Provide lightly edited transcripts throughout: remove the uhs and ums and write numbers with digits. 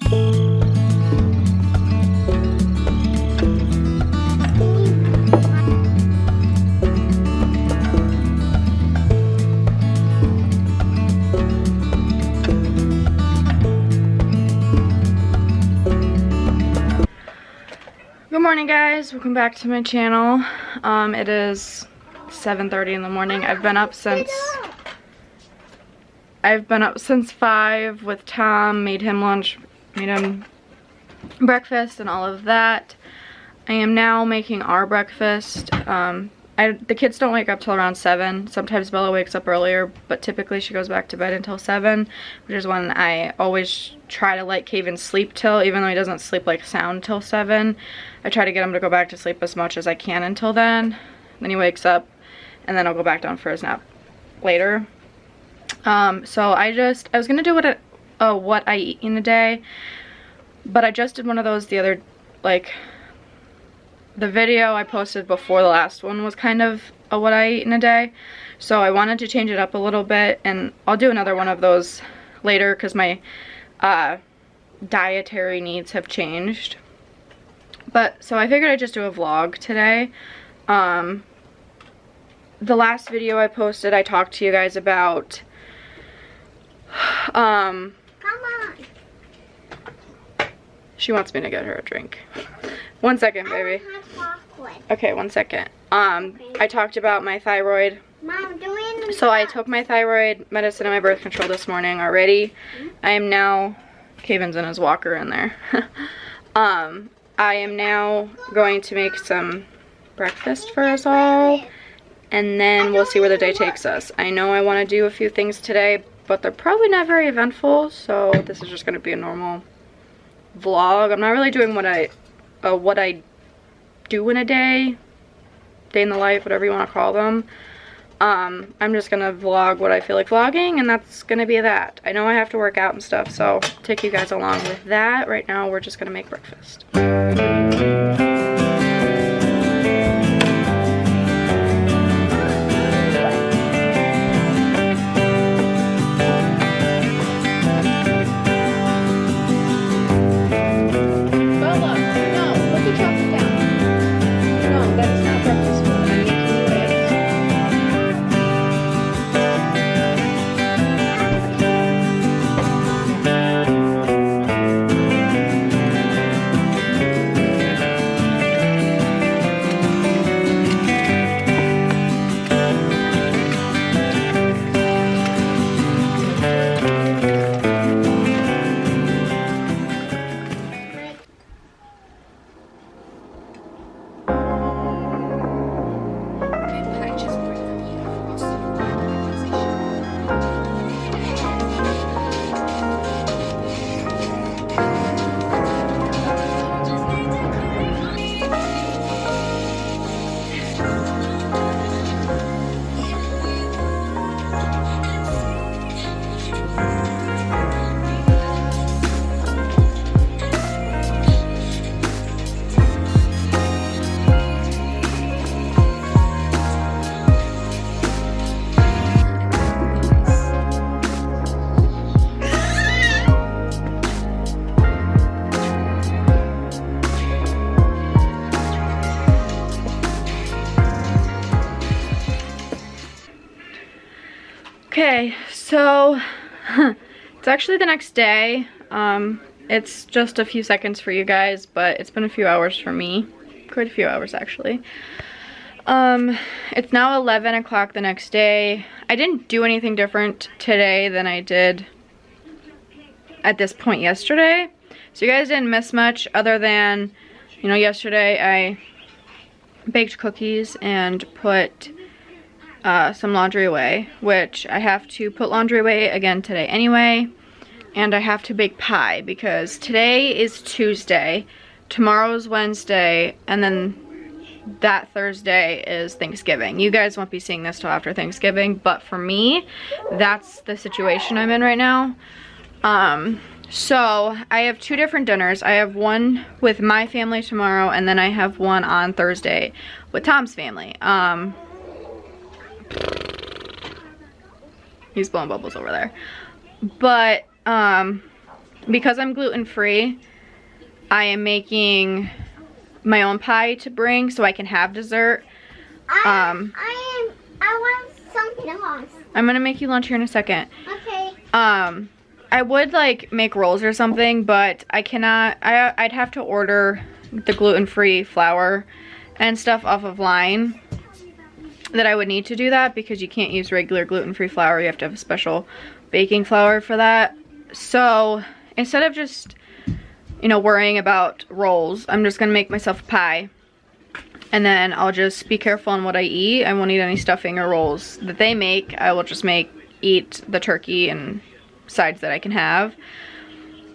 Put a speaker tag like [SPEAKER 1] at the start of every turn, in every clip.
[SPEAKER 1] Good morning, guys. Welcome back to my channel. It is 7:30 in the morning. I've been up since 5 with Tom, made him lunch, made him breakfast and all of that. I am now making our breakfast. The kids don't wake up till around 7. Sometimes Bella wakes up earlier, but typically she goes back to bed until 7, which is when I always try to let Caven sleep till, even though he doesn't sleep like sound till 7. I try to get him to go back to sleep as much as I can until then. Then he wakes up, and then I'll go back down for his nap later. So I was gonna do what I eat in a day, but I just did one of those the other, like, the video I posted before the last one was kind of a what I eat in a day. So I wanted to change it up a little bit, and I'll do another one of those later because my dietary needs have changed. But so I figured I'd just do a vlog today. The last video I posted, I talked to you guys about come on. She wants me to get her a drink. 1 second, baby. Okay, 1 second. I talked about my thyroid.
[SPEAKER 2] Mom,
[SPEAKER 1] so I took my thyroid medicine and my birth control this morning already. I am now, Caven's in his walker in there. I am now going to make some breakfast for us all, and then we'll see where the day takes us. I know I want to do a few things today, but they're probably not very eventful, so this is just going to be a normal vlog. I'm not really doing what I do in a day in the life, whatever you want to call them. I'm just gonna vlog what I feel like vlogging, and that's gonna be that. I know I have to work out and stuff, so I'll take you guys along with that. Right now we're just gonna make breakfast. Okay, so it's actually the next day. It's just a few seconds for you guys, but it's been a few hours for me. Quite a few hours, actually. It's now 11 o'clock the next day. I didn't do anything different today than I did at this point yesterday. So you guys didn't miss much other than, you know, yesterday I baked cookies and put some laundry away, which I have to put laundry away again today anyway. And I have to bake pie because today is Tuesday, tomorrow's Wednesday, and then that Thursday is Thanksgiving. You guys won't be seeing this till after Thanksgiving, but for me, that's the situation I'm in right now. So I have two different dinners. I have one with my family tomorrow, and then I have one on Thursday with Tom's family. He's blowing bubbles over there. But because I'm gluten-free, I am making my own pie to bring so I can have dessert.
[SPEAKER 2] I want something else.
[SPEAKER 1] I'm gonna make you lunch here in a second.
[SPEAKER 2] Okay.
[SPEAKER 1] I would like make rolls or something, but I cannot. I'd have to order the gluten-free flour and stuff off of line that I would need to do that, because you can't use regular gluten-free flour. You have to have a special baking flour for that. So instead of just, you know, worrying about rolls, I'm just gonna make myself a pie, and then I'll just be careful on what I eat. I won't eat any stuffing or rolls that they make. I will just eat the turkey and sides that I can have.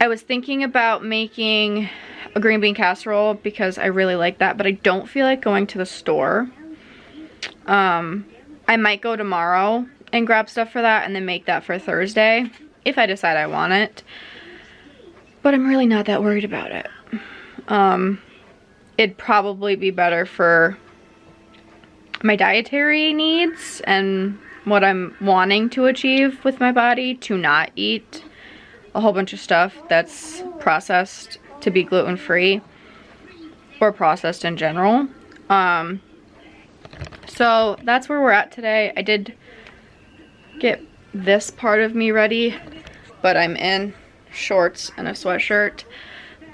[SPEAKER 1] I was thinking about making a green bean casserole because I really like that, but I don't feel like going to the store. I might go tomorrow and grab stuff for that and then make that for Thursday if I decide I want it. But I'm really not that worried about it. It'd probably be better for my dietary needs and what I'm wanting to achieve with my body to not eat a whole bunch of stuff that's processed to be gluten-free or processed in general. So that's where we're at today. I did get this part of me ready, but I'm in shorts and a sweatshirt.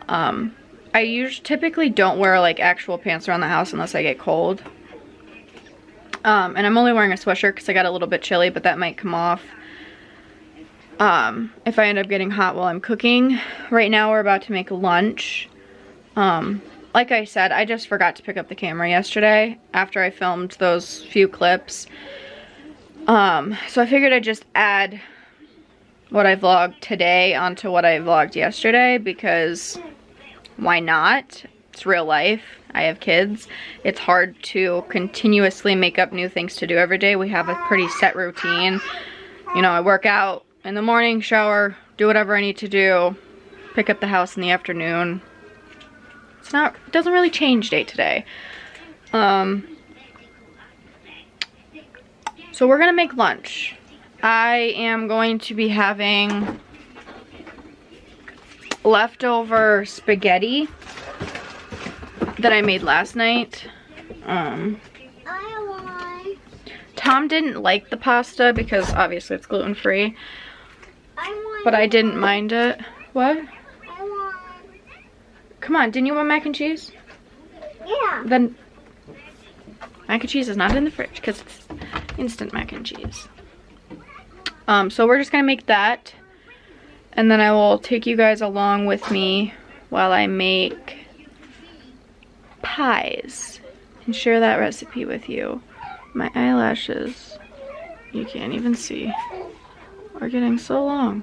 [SPEAKER 1] I typically don't wear like actual pants around the house unless I get cold. And I'm only wearing a sweatshirt because I got a little bit chilly, but that might come off if I end up getting hot while I'm cooking. Right now we're about to make lunch. Like I said, I just forgot to pick up the camera yesterday after I filmed those few clips. So I figured I'd just add what I vlogged today onto what I vlogged yesterday, because why not? It's real life. I have kids. It's hard to continuously make up new things to do every day. We have a pretty set routine. You know, I work out in the morning, shower, do whatever I need to do, pick up the house in the afternoon. It doesn't really change day to day. So we're gonna make lunch. I am going to be having leftover spaghetti that I made last night. Tom didn't like the pasta because obviously it's gluten-free, but I didn't mind it. What? Come on, didn't you want mac and cheese?
[SPEAKER 2] Yeah.
[SPEAKER 1] Then mac and cheese is not in the fridge because it's instant mac and cheese. So we're just gonna make that, and then I will take you guys along with me while I make pies and share that recipe with you. My eyelashes, you can't even see, are getting so long.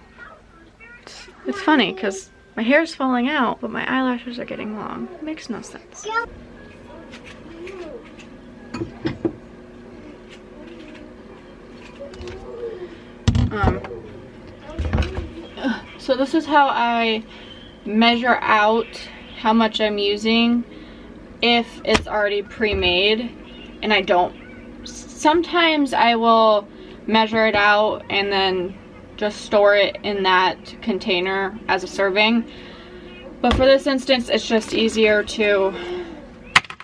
[SPEAKER 1] It's funny because my hair is falling out, but my eyelashes are getting long. It makes no sense. So this is how I measure out how much I'm using if it's already pre-made, and I don't. Sometimes I will measure it out and then just store it in that container as a serving, but for this instance it's just easier to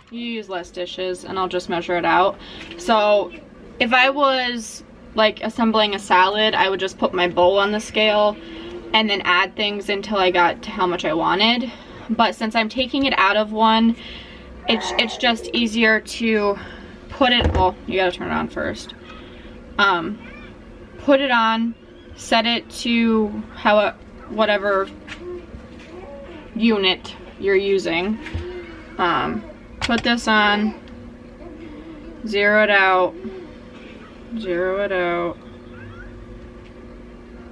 [SPEAKER 1] use less dishes and I'll just measure it out. So if I was like assembling a salad, I would just put my bowl on the scale and then add things until I got to how much I wanted, but since I'm taking it out of one, it's just easier to put it, well, you gotta turn it on first. Put it on, set it to whatever unit you're using. Put this on, zero it out, zero it out.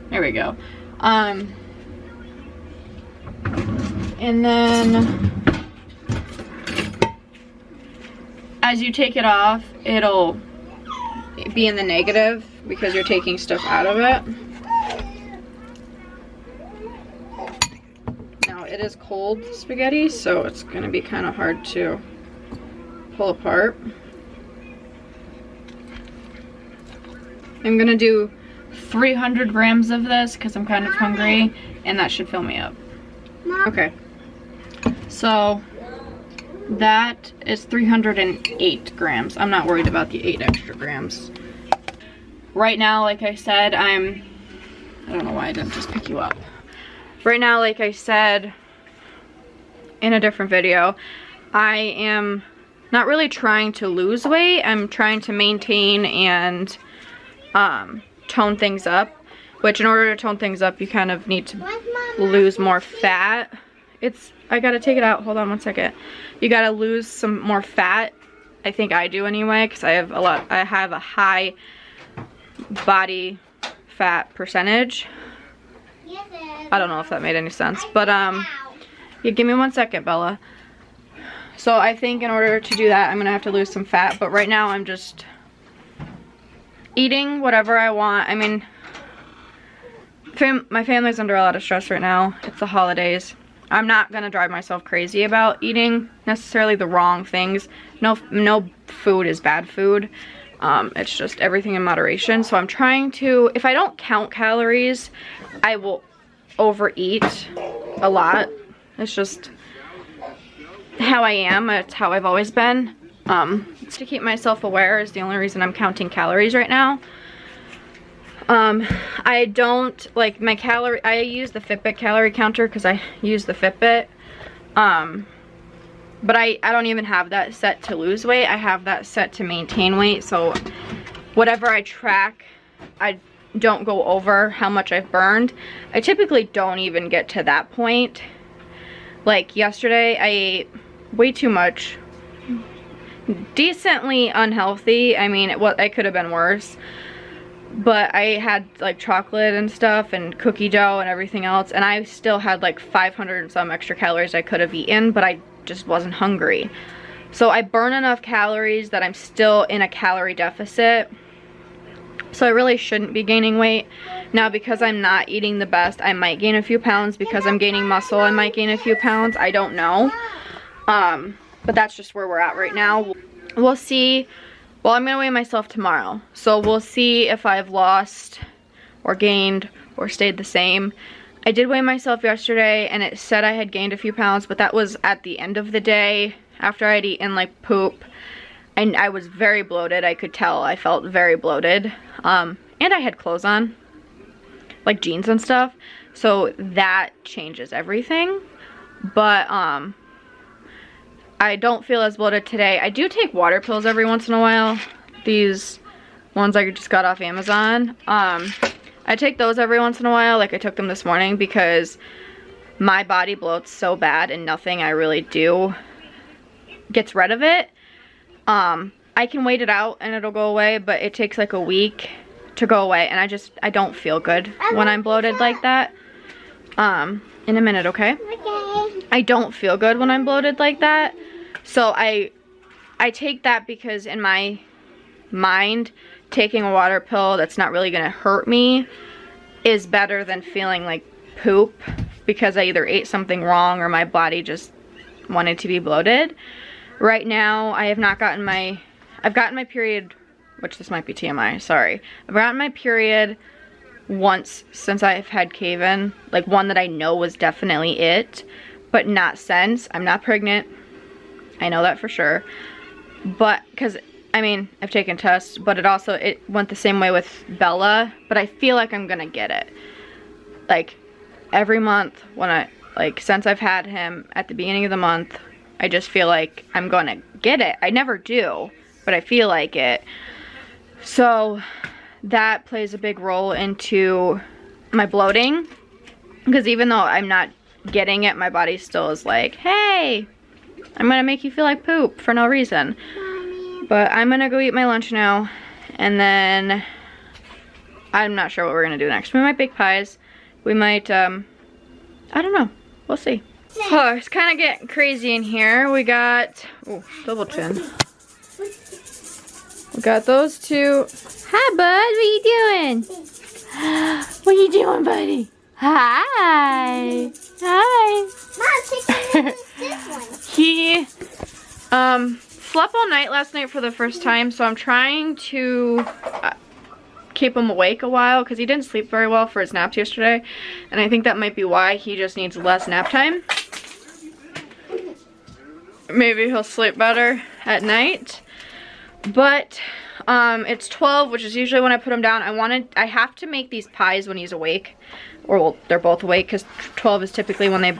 [SPEAKER 1] There we go. And then as you take it off, it'll be in the negative because you're taking stuff out of it. Now it is cold spaghetti, so it's gonna be kind of hard to pull apart. I'm gonna do 300 grams of this because I'm kind of hungry, and that should fill me up.
[SPEAKER 2] Mom.
[SPEAKER 1] Okay. So that is 308 grams. I'm not worried about the 8 extra grams. Right now, like I said, I don't know why I didn't just pick you up. Right now, like I said in a different video, I am not really trying to lose weight. I'm trying to maintain and tone things up, which in order to tone things up, you kind of need to lose more fat. I gotta take it out, hold on one second. You gotta lose some more fat. I think I do anyway, because I have a high body fat percentage. I don't know if that made any sense, but yeah, give me 1 second, Bella. So I think in order to do that, I'm gonna have to lose some fat, but right now I'm just eating whatever I want. I mean, my family's under a lot of stress right now. It's the holidays. I'm not gonna drive myself crazy about eating necessarily the wrong things. No food is bad food. It's just everything in moderation. So I'm trying to, if I don't count calories, I will overeat a lot. It's just how I am. It's how I've always been. It's to keep myself aware is the only reason I'm counting calories right now. I don't like my calorie. I use the Fitbit calorie counter because I use the Fitbit. But I don't even have that set to lose weight. I have that set to maintain weight. So whatever I track, I don't go over how much I've burned. I typically don't even get to that point. Like yesterday, I ate way too much. Decently unhealthy. I mean, it could have been worse. But I had like chocolate and stuff and cookie dough and everything else, and I still had like 500 and some extra calories I could have eaten, but I just wasn't hungry. So I burn enough calories that I'm still in a calorie deficit. So I really shouldn't be gaining weight. Now, because I'm not eating the best, I might gain a few pounds. Because I'm gaining muscle, I might gain a few pounds. I don't know. But that's just where we're at right now. We'll see. Well, I'm gonna weigh myself tomorrow, so we'll see if I've lost or gained or stayed the same. I did weigh myself yesterday and it said I had gained a few pounds, but that was at the end of the day after I'd eaten like poop, and I was very bloated. I could tell I felt very bloated, and I had clothes on, like jeans and stuff, so that changes everything. But I don't feel as bloated today. I do take water pills every once in a while. These ones I just got off Amazon. I take those every once in a while. Like I took them this morning because my body bloats so bad and nothing I really do gets rid of it. I can wait it out and it'll go away, but it takes like a week to go away, and I don't feel good when I'm bloated like that. In a minute, okay?
[SPEAKER 2] Okay.
[SPEAKER 1] I don't feel good when I'm bloated like that. So I take that because in my mind, taking a water pill that's not really gonna hurt me is better than feeling like poop because I either ate something wrong or my body just wanted to be bloated. Right now, I have not gotten I've gotten my period, which this might be TMI, sorry. I've gotten my period once since I've had cave-in, like one that I know was definitely it, but not since. I'm not pregnant, I know that for sure, but because I mean I've taken tests, but it went the same way with Bella, but I feel like I'm gonna get it like every month when since I've had him at the beginning of the month. I just feel like I'm gonna get it. I never do, but I feel like it. So that plays a big role into my bloating, because even though I'm not getting it, my body still is like, hey, I'm gonna make you feel like poop for no reason.
[SPEAKER 2] Mommy.
[SPEAKER 1] But I'm gonna go eat my lunch now, and then I'm not sure what we're gonna do next. We might bake pies. We might, I don't know. We'll see. Oh, it's kind of getting crazy in here. We got, oh, double chin. We got those two. Hi, bud. What are you doing? What are you doing, buddy? Hi. Hi.
[SPEAKER 2] Mom, this one.
[SPEAKER 1] He slept all night last night for the first time, so I'm trying to keep him awake a while because he didn't sleep very well for his naps yesterday, and I think that might be why he just needs less nap time. Maybe he'll sleep better at night. But it's 12, which is usually when I put him down. I have to make these pies when he's awake, or well, they're both awake, because 12 is typically when they,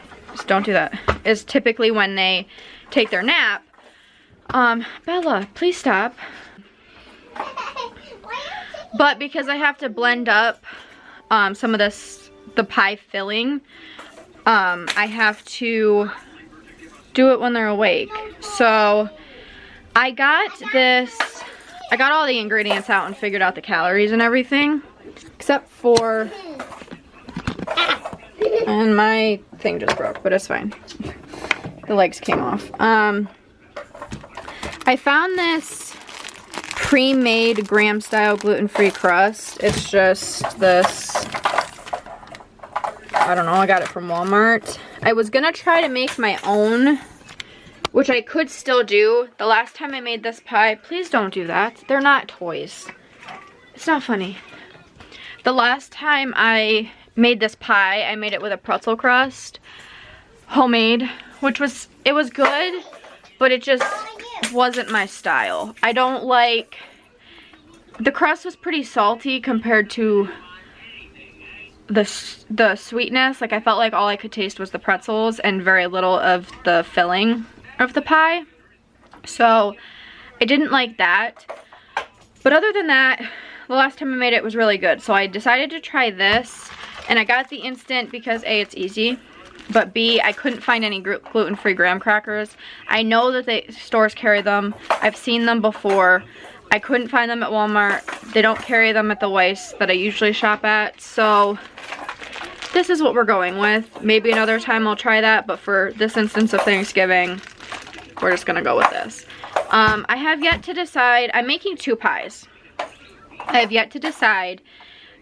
[SPEAKER 1] don't do that, is typically when they take their nap. Bella, please stop. But because I have to blend up some of the pie filling, I have to do it when they're awake. So I got all the ingredients out and figured out the calories and everything, except for, and my thing just broke, but it's fine. The legs came off. I found this pre-made Graham Style gluten-free crust. It's just this, I don't know, I got it from Walmart. I was gonna try to make my own, which I could still do. The last time I made this pie, please don't do that. They're not toys. It's not funny. The last time I made this pie, I made it with a pretzel crust, homemade, which was, it was good, but it just wasn't my style. I don't like, the crust was pretty salty compared to the sweetness. Like, I felt like all I could taste was the pretzels and very little of the filling of the pie. So I didn't like that. But other than that, the last time I made it was really good. So I decided to try this, and I got the instant because A, it's easy, but B, I couldn't find any gluten-free graham crackers. I know that the stores carry them. I've seen them before. I couldn't find them at Walmart. They don't carry them at the Weiss that I usually shop at. So this is what we're going with. Maybe another time I'll try that, but for this instance of Thanksgiving, we're just gonna go with this. I have yet to decide. I'm making 2 pies. I have yet to decide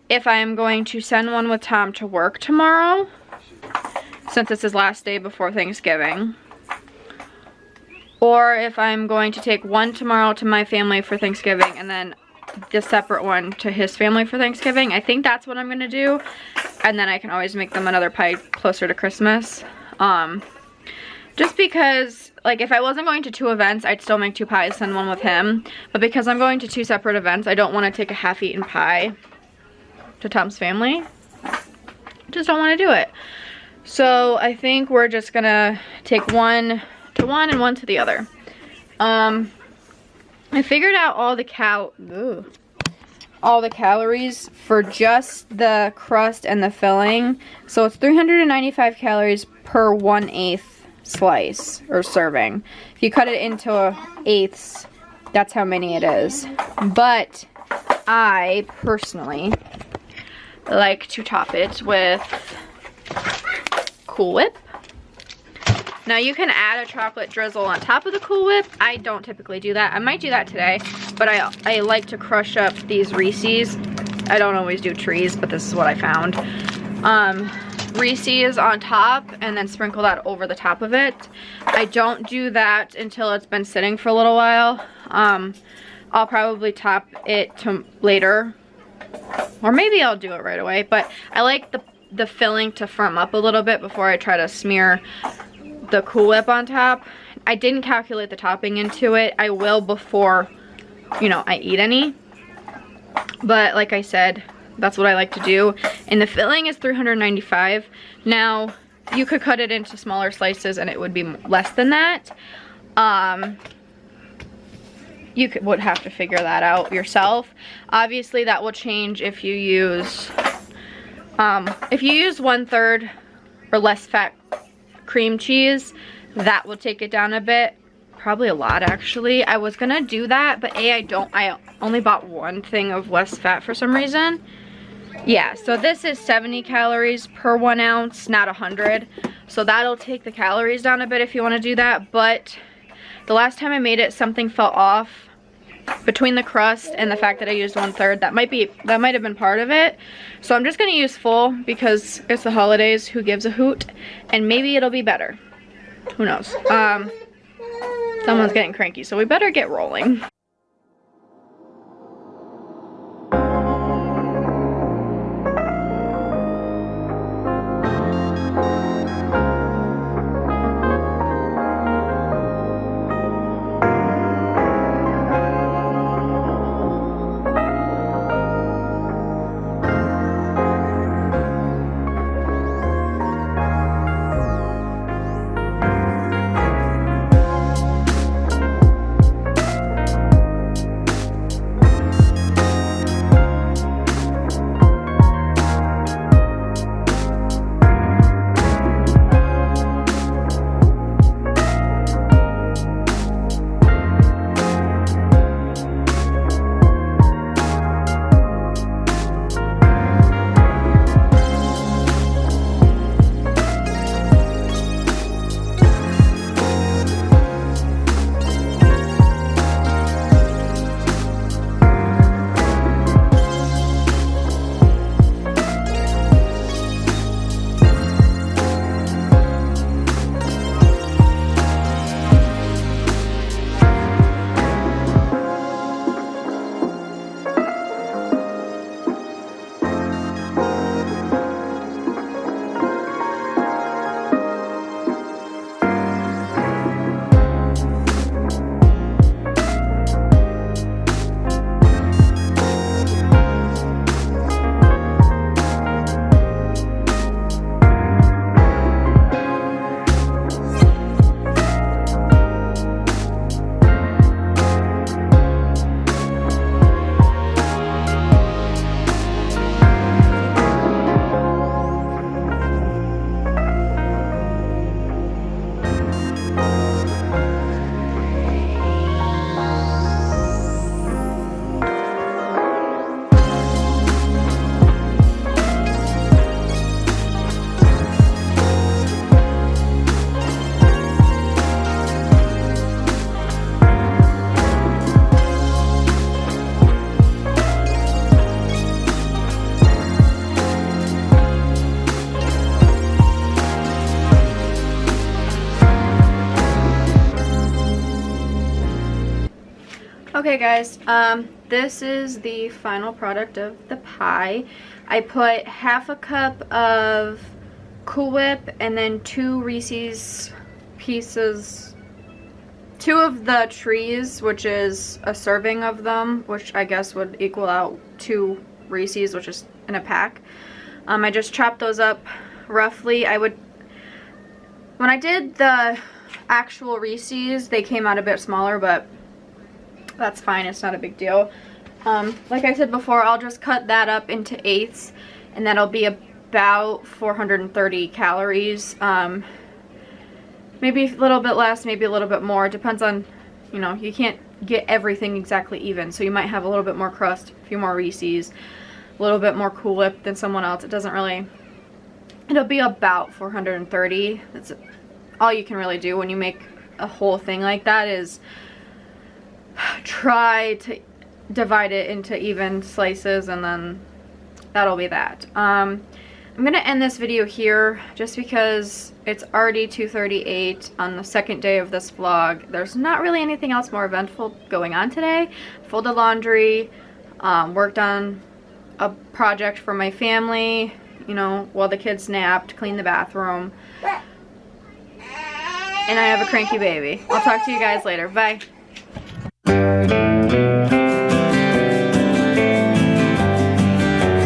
[SPEAKER 1] if I am going to send one with Tom to work tomorrow, since it's his last day before Thanksgiving, or if I'm going to take one tomorrow to my family for Thanksgiving and then the separate one to his family for Thanksgiving. I think that's what I'm gonna do, and then I can always make them another pie closer to Christmas. Just because, like, if I wasn't going to 2 events, I'd still make 2 pies, send one with him. But because I'm going to 2 separate events, I don't want to take a half-eaten pie to Tom's family. I just don't want to do it. So I think we're just gonna take one to one and one to the other. I figured out all the calories for just the crust and the filling. So it's 395 calories per 1/8 slice or serving. If you cut it into eighths, that's how many it is. But I personally like to top it with Cool Whip. Now you can add a chocolate drizzle on top of the Cool Whip. I don't typically do that. I might do that today, but I like to crush up these Reese's. I don't always do trees, but this is what I found. Reese's on top and then sprinkle that over the top of it. I don't do that until it's been sitting for a little while. I'll probably top it to later, or maybe I'll do it right away, but I like the filling to firm up a little bit before I try to smear the Cool Whip on top. I didn't calculate the topping into it. I will before, you know, I eat any, but like I said, that's what I like to do. And the filling is 395. Now, you could cut it into smaller slices and it would be less than that. You would have to figure that out yourself. Obviously, that will change if you use 1/3 or less fat cream cheese. That will take it down a bit. Probably a lot, actually. I was gonna do that, but I only bought one thing of less fat for some reason. Yeah, so this is 70 calories per 1 ounce, not 100. So that'll take the calories down a bit if you want to do that. But the last time I made it, something fell off between the crust and the fact that I used 1/3. That might have been part of it. So I'm just gonna use full because it's the holidays. Who gives a hoot? And maybe it'll be better. Who knows? Someone's getting cranky, so we better get rolling. Okay guys, this is the final product of the pie. I put half a cup of Cool Whip and then 2 Reese's Pieces, 2 of the trees, which is a serving of them, which I guess would equal out 2 Reese's, which is in a pack. I just chopped those up roughly. When I did the actual Reese's, they came out a bit smaller, but that's fine, it's not a big deal. Like I said before, I'll just cut that up into eighths, and that'll be about 430 calories. Maybe a little bit less, maybe a little bit more. It depends on, you know, you can't get everything exactly even, so you might have a little bit more crust, a few more Reese's, a little bit more Cool Whip than someone else. It doesn't really, it'll be about 430. That's all you can really do when you make a whole thing like that, is try to divide it into even slices, and then that'll be that. I'm gonna end this video here just because it's already 2:38 on the second day of this vlog. There's not really anything else more eventful going on today. Folded laundry, worked on a project for my family, you know, while the kids napped, cleaned the bathroom, and I have a cranky baby. I'll talk to you guys later. Bye.